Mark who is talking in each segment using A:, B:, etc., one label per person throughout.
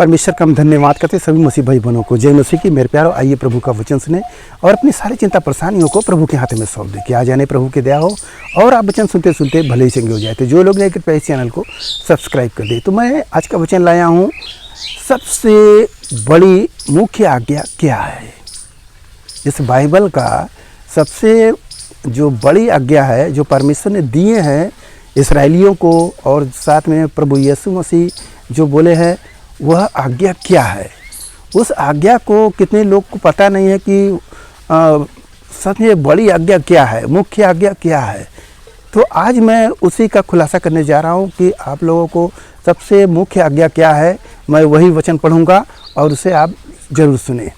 A: परमेश्वर का हम धन्यवाद करते हैं सभी मसीह भाई बहनों को। जय मसीह की। मेरे प्यारो, आइए प्रभु का वचन सुने और अपनी सारी चिंता परेशानियों को प्रभु के हाथ में सौंप दे कि आ जाने प्रभु की दया हो और आप वचन सुनते सुनते भले ही चंगे हो जाए। तो जो लोग नए कृपया इस चैनल को सब्सक्राइब कर दे। तो मैं आज का वचन लाया हूँ, सबसे बड़ी मुख्य आज्ञा क्या है। इस बाइबल का सबसे जो बड़ी आज्ञा है जो परमेश्वर ने दिए हैं इसराइलियों को, और साथ में प्रभु यीशु मसीह जो बोले हैं, वह आज्ञा क्या है। उस आज्ञा को कितने लोग को पता नहीं है कि सबसे बड़ी आज्ञा क्या है, मुख्य आज्ञा क्या है। तो आज मैं उसी का खुलासा करने जा रहा हूँ कि आप लोगों को सबसे मुख्य आज्ञा क्या है। मैं वही वचन पढ़ूँगा और उसे आप ज़रूर सुने।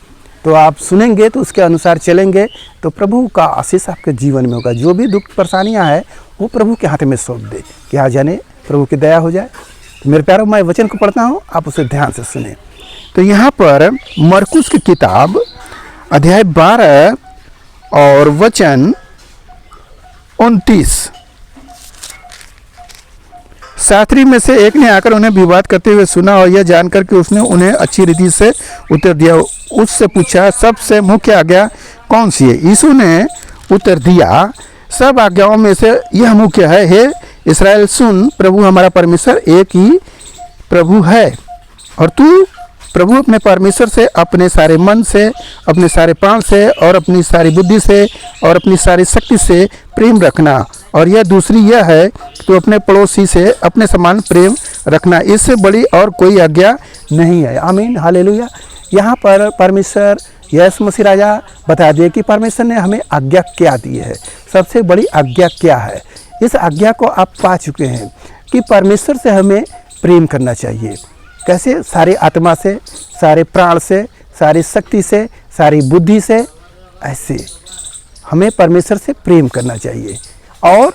A: तो आप सुनेंगे तो उसके अनुसार चलेंगे तो प्रभु का आशीष आपके जीवन में होगा। जो भी दुख परेशानियां हैं वो प्रभु के हाथ में सौंप दे कि आ जाने प्रभु की दया हो जाए। तो मेरे प्यारों, मैं वचन को पढ़ता हूं, आप उसे ध्यान से सुने। तो यहाँ पर मरकुस की किताब अध्याय 12 और वचन 29। शास्त्री में से एक ने आकर उन्हें विवाद करते हुए सुना और यह जानकर कि उसने उन्हें अच्छी रीति से उत्तर दिया। उससे पूछा, सबसे मुख्य आज्ञा कौन सी है। यीशु ने उत्तर दिया, सब आज्ञाओं में से यह मुख्य है, हे इस्राएल सुन, प्रभु हमारा परमेश्वर एक ही प्रभु है, और तू प्रभु अपने परमेश्वर से अपने सारे मन से, अपने सारे प्राण से और अपनी सारी बुद्धि से और अपनी सारी शक्ति से प्रेम रखना। और यह दूसरी यह है, तो अपने पड़ोसी से अपने समान प्रेम रखना। इससे बड़ी और कोई आज्ञा नहीं है। आमीन, हालेलुया। यहाँ पर परमेश्वर यीशु मसीह राजा बता दिए कि परमेश्वर ने हमें आज्ञा क्या दी है, सबसे बड़ी आज्ञा क्या है। इस आज्ञा को आप पा चुके हैं कि परमेश्वर से हमें प्रेम करना चाहिए। कैसे? सारी आत्मा से, सारे प्राण से, सारी शक्ति से, सारी बुद्धि से। ऐसे हमें परमेश्वर से प्रेम करना चाहिए। और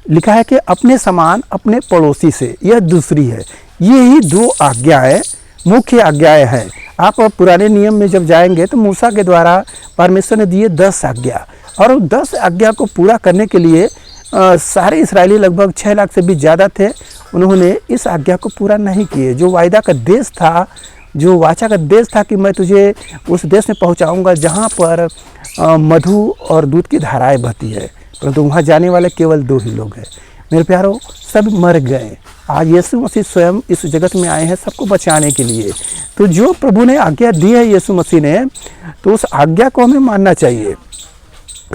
A: लिखा है कि अपने समान अपने पड़ोसी से, यह दूसरी है। ये ही दो आज्ञाएं मुख्य आज्ञाएं हैं। आप पुराने नियम में जब जाएंगे तो मूसा के द्वारा परमेश्वर ने दिए 10 आज्ञा, और 10 आज्ञा को पूरा करने के लिए सारे इस्राएली लगभग 6 लाख से भी ज़्यादा थे, उन्होंने इस आज्ञा को पूरा नहीं किए। जो वायदा का देश था, जो वाचा का देश था कि मैं तुझे उस देश में पहुंचाऊंगा जहां पर मधु और दूध की धाराएं बहती है, परंतु वहां जाने वाले केवल 2 ही लोग हैं। मेरे प्यारों, सब मर गए। आज यीशु मसीह स्वयं इस जगत में आए हैं सबको बचाने के लिए। तो जो प्रभु ने आज्ञा दी है यीशु मसीह ने, तो उस आज्ञा को हमें मानना चाहिए।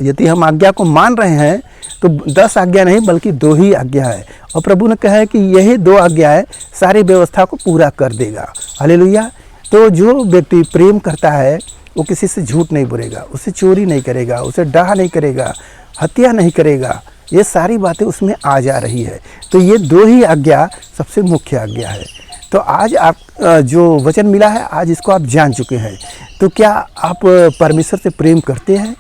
A: यदि हम आज्ञा को मान रहे हैं तो 10 आज्ञा नहीं बल्कि 2 ही आज्ञा है, और प्रभु ने कहा है कि यही 2 आज्ञाएं सारी व्यवस्था को पूरा कर देगा। हालेलुया। तो जो व्यक्ति प्रेम करता है वो किसी से झूठ नहीं बोलेगा, उससे चोरी नहीं करेगा, उसे डाह नहीं करेगा, हत्या नहीं करेगा। ये सारी बातें उसमें आ जा रही है। तो ये 2 ही आज्ञा सबसे मुख्य आज्ञा है। तो आज आप जो वचन मिला है, आज इसको आप जान चुके हैं। तो क्या आप परमेश्वर से प्रेम करते हैं?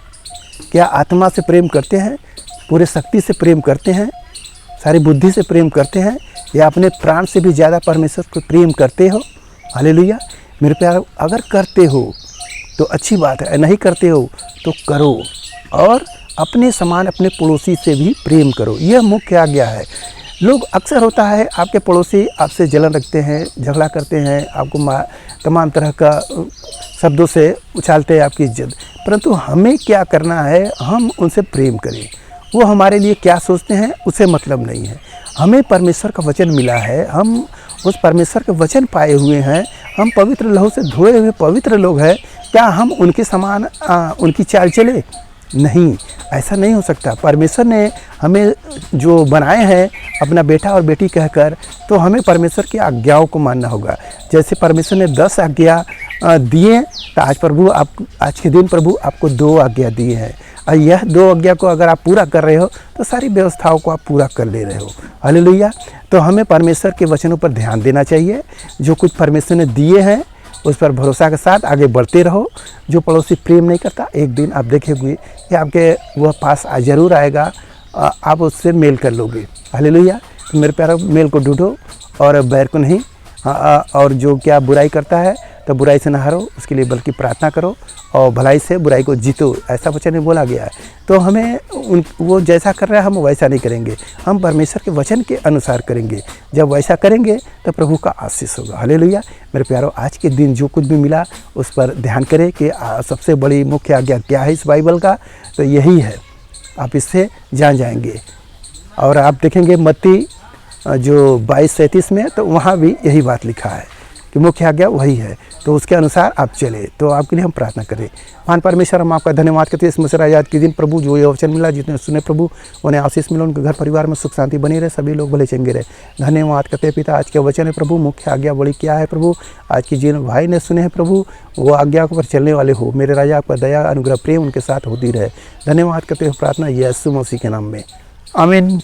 A: क्या आत्मा से प्रेम करते हैं? पूरे शक्ति से प्रेम करते हैं? सारी बुद्धि से प्रेम करते हैं? या अपने प्राण से भी ज़्यादा परमेश्वर को प्रेम करते हो? हालेलुया। मेरे प्यारे, अगर करते हो तो अच्छी बात है, नहीं करते हो तो करो, और अपने समान अपने पड़ोसी से भी प्रेम करो। यह मुख्य आज्ञा है। लोग अक्सर होता है आपके पड़ोसी आपसे जलन रखते हैं, झगड़ा करते हैं, आपको तमाम तरह का शब्दों से उछालते हैं आपकी इज्जत, परंतु हमें क्या करना है, हम उनसे प्रेम करें। वो हमारे लिए क्या सोचते हैं उसे मतलब नहीं है। हमें परमेश्वर का वचन मिला है, हम उस परमेश्वर के वचन पाए हुए हैं, हम पवित्र लहू से धोए हुए पवित्र लोग हैं। क्या हम उनके समान उनकी चाल चले? नहीं, ऐसा नहीं हो सकता। परमेश्वर ने हमें जो बनाए हैं अपना बेटा और बेटी कहकर, तो हमें परमेश्वर की आज्ञाओं को मानना होगा। जैसे परमेश्वर ने 10 आज्ञा दिए, तो आज के दिन प्रभु आपको 2 आज्ञा दिए हैं, और यह 2 आज्ञा को अगर आप पूरा कर रहे हो तो सारी व्यवस्थाओं को आप पूरा कर ले रहे हो। हालेलुया। तो हमें परमेश्वर के वचनों पर ध्यान देना चाहिए। जो कुछ परमेश्वर ने दिए हैं उस पर भरोसा के साथ आगे बढ़ते रहो। जो पड़ोसी प्रेम नहीं करता, एक दिन आप देखेंगे कि आपके वह पास ज़रूर आएगा, आप उससे मेल कर लोगे। हालेलुया। तो मेरे प्यारे, मेल को ढूंढो और बैर को नहीं। और जो क्या बुराई करता है तो बुराई से ना हारो, उसके लिए बल्कि प्रार्थना करो और भलाई से बुराई को जीतो, ऐसा वचन में बोला गया है। तो हमें वो जैसा कर रहा है हम वैसा नहीं करेंगे, हम परमेश्वर के वचन के अनुसार करेंगे। जब वैसा करेंगे तो प्रभु का आशीष होगा। हालेलुया। मेरे प्यारों, आज के दिन जो कुछ भी मिला उस पर ध्यान करें कि सबसे बड़ी मुख्य आज्ञा क्या है इस बाइबल का, तो यही है, आप इससे जान जाएंगे। और आप देखेंगे मत्ती जो 22:37 में, तो वहाँ भी यही बात लिखा है कि मुख्य आज्ञा वही है, तो उसके अनुसार आप चले। तो आपके लिए हम प्रार्थना करें। महान परमेश्वर, हम आपका धन्यवाद करते हैं इस मसरा याद के दिन प्रभु, जो ये वचन मिला, जितने सुने प्रभु उन्हें आशीष मिला, उनके घर परिवार में सुख शांति बनी रहे, सभी लोग भले चंगे रहे। धन्यवाद करते हैं पिता, आज के वचन है प्रभु, मुख्य आज्ञा बड़ी क्या है प्रभु, आज की जिन भाई ने सुने हैं प्रभु, वो आज्ञा पर चलने वाले हो। मेरे राजा, आपका दया अनुग्रह प्रेम उनके साथ होती रहे। धन्यवाद करते हैं, प्रार्थना यीशु मसीह के नाम में, आमीन।